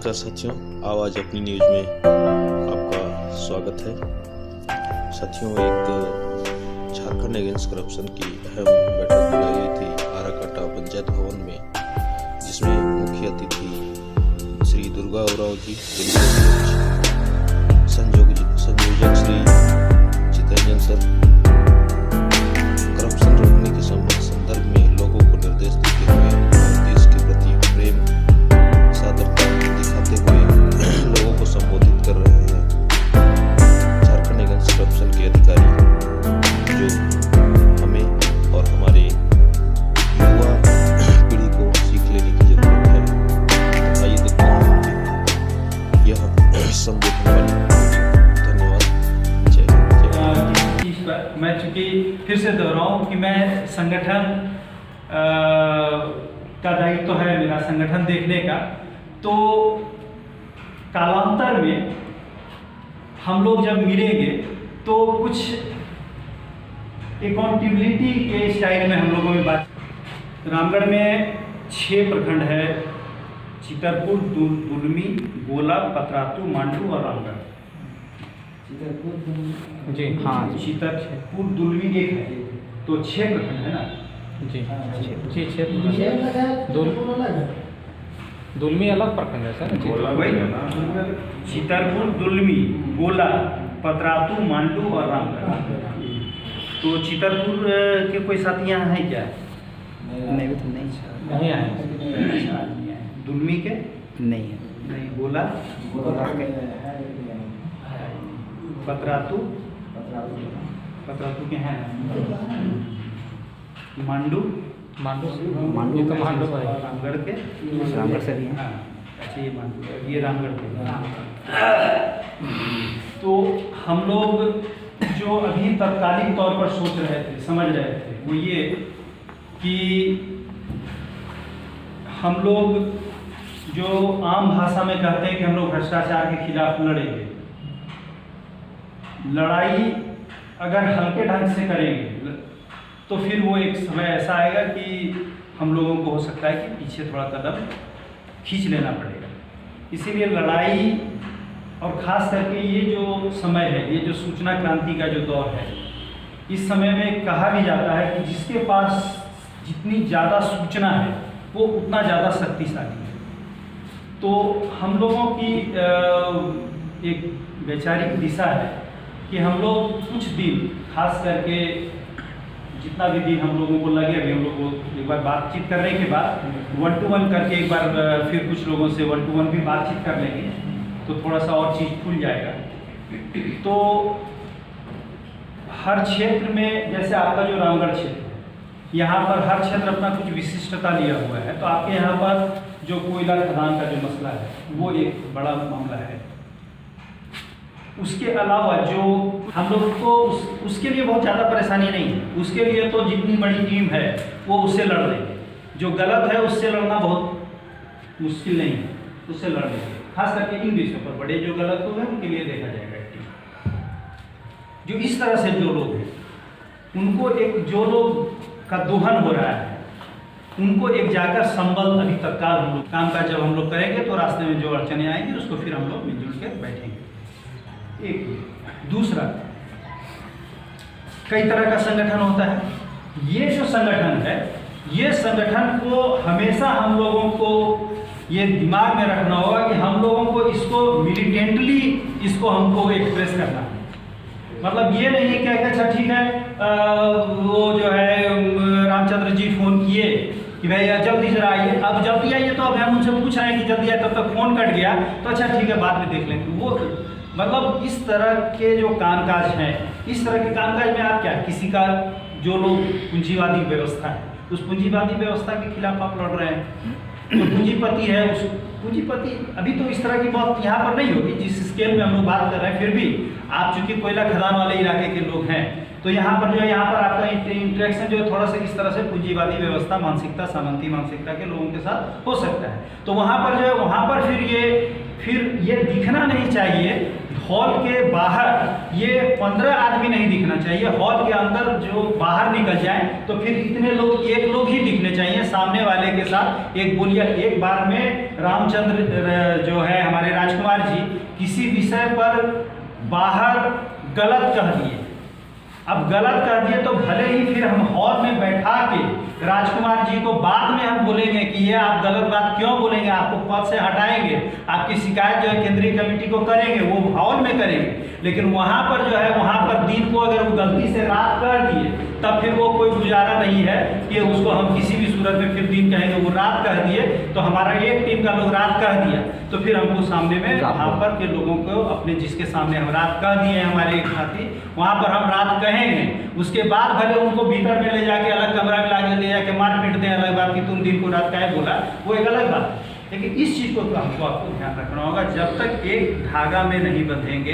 नमस्कार साथियों, आवाज़ अपनी न्यूज़ में आपका स्वागत है। साथियों, एक झारखंड अगेंस्ट करप्शन की अहम बैठक बुलाई गई थी आराकाटा पंचायत भवन में, जिसमें मुख्य अतिथि श्री दुर्गा उरांव जी, संयोजक श्री चितरंजन सर करप्शन रोकने के संदर्भ में लोगों को निर्देश देते हुए देश के प्रति प्रेम सादरता दिखाते हुए लोगों को संबोधित कर रहे हैं। झारखंड अगेंस्ट करप्शन के अधिकारी जो हमें और हमारे युवा पीढ़ी को सीख लेने की जरूरत है। आइए देखते हैं यह संबोधन वाली। धन्यवाद। मैं चूँकि फिर से दोहराऊं कि मैं संगठन का दायित्व है मेरा, संगठन देखने का। तो कालांतर में हम लोग जब मिलेंगे तो कुछ अकाउंटेबिलिटी के स्टाइल में हम लोगों में बात। रामगढ़ में 6 प्रखंड है: चितरपुर, दुलमी, गोला, पतरातू, मांडू और रामगढ़। जी हाँ, चितरपुर, दुलमी एक है, तो 6 प्रखंड है ना जी 6 दुलमी अलग प्रखंड है सर। चितरपुर, दुलमी, गोला, पतरातू, मांडू और रामगढ़। तो चितरपुर के कोई साथी यहाँ हैं क्या? नहीं आए। दुलमी के नहीं है। नहीं। गोला पतरातू के हैं। मांडू मांडू तो मांडू है। रामगढ़ के रामगढ़ से भी है। हाँ, अच्छा, ये मांडू, ये रामगढ़ के। तो हम लोग जो अभी तत्कालीन तौर पर सोच रहे थे, समझ रहे थे, वो ये कि हम लोग जो आम भाषा में कहते हैं कि हम लोग भ्रष्टाचार के खिलाफ लड़ेंगे। लड़ाई अगर हल्के ढंग से करेंगे तो फिर वो एक समय ऐसा आएगा कि हम लोगों को हो सकता है कि पीछे थोड़ा कदम खींच लेना पड़ेगा। इसीलिए लड़ाई, और ख़ास करके ये जो समय है, ये जो सूचना क्रांति का जो दौर है, इस समय में कहा भी जाता है कि जिसके पास जितनी ज़्यादा सूचना है वो उतना ज़्यादा शक्तिशाली है। तो हम लोगों की एक वैचारिक दिशा है कि हम लोग कुछ दिन, खास करके जितना भी दिन हम लोगों को लगे, अभी हम लोग को एक बार बातचीत करने के बाद 1 to 1 करके एक बार फिर कुछ लोगों से 1 to 1 भी बातचीत कर लेंगे तो थोड़ा सा और चीज़ खुल जाएगा। तो हर क्षेत्र में, जैसे आपका जो रामगढ़ क्षेत्र है, यहाँ पर हर क्षेत्र अपना कुछ विशिष्टता लिया हुआ है। तो आपके यहाँ पर जो कोयला खदान का जो मसला है वो एक बड़ा मामला है। उसके अलावा जो हम लोग को उसके लिए बहुत ज़्यादा परेशानी नहीं है। उसके लिए तो जितनी बड़ी टीम है वो उससे लड़ लेंगे। जो गलत है उससे लड़ना बहुत मुश्किल नहीं है, उससे लड़ लेंगे। खास करके इन विषयों पर बड़े जो गलत लोग हैं उनके लिए देखा जाएगा टीम। जो इस तरह से जो लोग हैं उनको जो लोग का दोहन हो रहा है उनको एक जाकर संबल, अभी तत्काल हम लोग काम का जब हम लोग करेंगे तो रास्ते में जो अड़चने आएंगी उसको फिर हम लोग मिलजुल कर बैठेंगे। एक दूसरा, कई तरह का संगठन होता है। ये जो संगठन है, ये संगठन को हमेशा हम लोगों को ये दिमाग में रखना होगा कि हम लोगों को इसको मिलिटेंटली इसको हमको एक्सप्रेस करना है। मतलब ये नहीं कि अच्छा ठीक है, वो जो है रामचंद्र जी फोन किए कि भैया जल्दी जरा आइए। अब जल्दी आइए तो अब हम उनसे पूछ रहे हैं कि जल्दी आए, तब तक फोन कट गया तो अच्छा ठीक है बाद में देख लेंगे। वो मतलब इस तरह के जो कामकाज हैं, इस तरह के कामकाज में आप क्या, किसी का जो लोग पूंजीवादी व्यवस्था है, उस पूंजीवादी व्यवस्था के खिलाफ आप लड़ रहे हैं। जो पूंजीपति है, उस पूंजीपति, अभी तो इस तरह की बात यहाँ पर नहीं होगी जिस स्केल में हम लोग बात कर रहे हैं। फिर भी आप चूंकि कोयला खदान वाले इलाके के लोग हैं तो यहाँ पर जो है, यहाँ पर आपका इंटरेक्शन जो है थोड़ा सा इस तरह से पूंजीवादी व्यवस्था, मानसिकता, सामंती मानसिकता के लोगों के साथ हो सकता है। तो वहाँ पर जो है, वहाँ पर फिर ये दिखना नहीं चाहिए हॉल के बाहर ये 15 आदमी नहीं दिखना चाहिए। हॉल के अंदर जो बाहर निकल जाए तो फिर इतने लोग, एक लोग ही दिखने चाहिए सामने वाले के साथ। एक बोलिए, एक बार में रामचंद्र जो है हमारे राजकुमार जी किसी विषय पर बाहर गलत कह दिए। अब गलत कह दिए तो भले ही फिर हम हॉल में बैठा के राजकुमार जी को बाद में हम बोलेंगे कि ये आप गलत बात क्यों बोलेंगे, आपको पद से हटाएंगे, आपकी शिकायत जो है केंद्रीय कमेटी को करेंगे, वो हॉल में करेंगे। लेकिन वहाँ पर जो है, वहाँ पर दिन को अगर वो गलती से रात कर दिए तब फिर वो कोई गुजारा नहीं है कि उसको हम किसी भी सूरत में फिर दिन कहेंगे। वो रात कह दिए तो हमारा एक टीम का लोग रात कह दिया तो फिर हमको सामने में वहाँ पर के लोगों को अपने जिसके सामने हम रात कह दिए हैं हमारे एक साथी, वहाँ पर हम रात कहेंगे। उसके बाद भले उनको भीतर में ले जाके अलग कमरा में ले जाके मार पीट दें, अलग बात कि तुम दिन को रात काहे बोला, वो एक अलग बात है। लेकिन इस चीज़ को तो हमको आपको ध्यान रखना होगा, जब तक एक धागा में नहीं बंधेंगे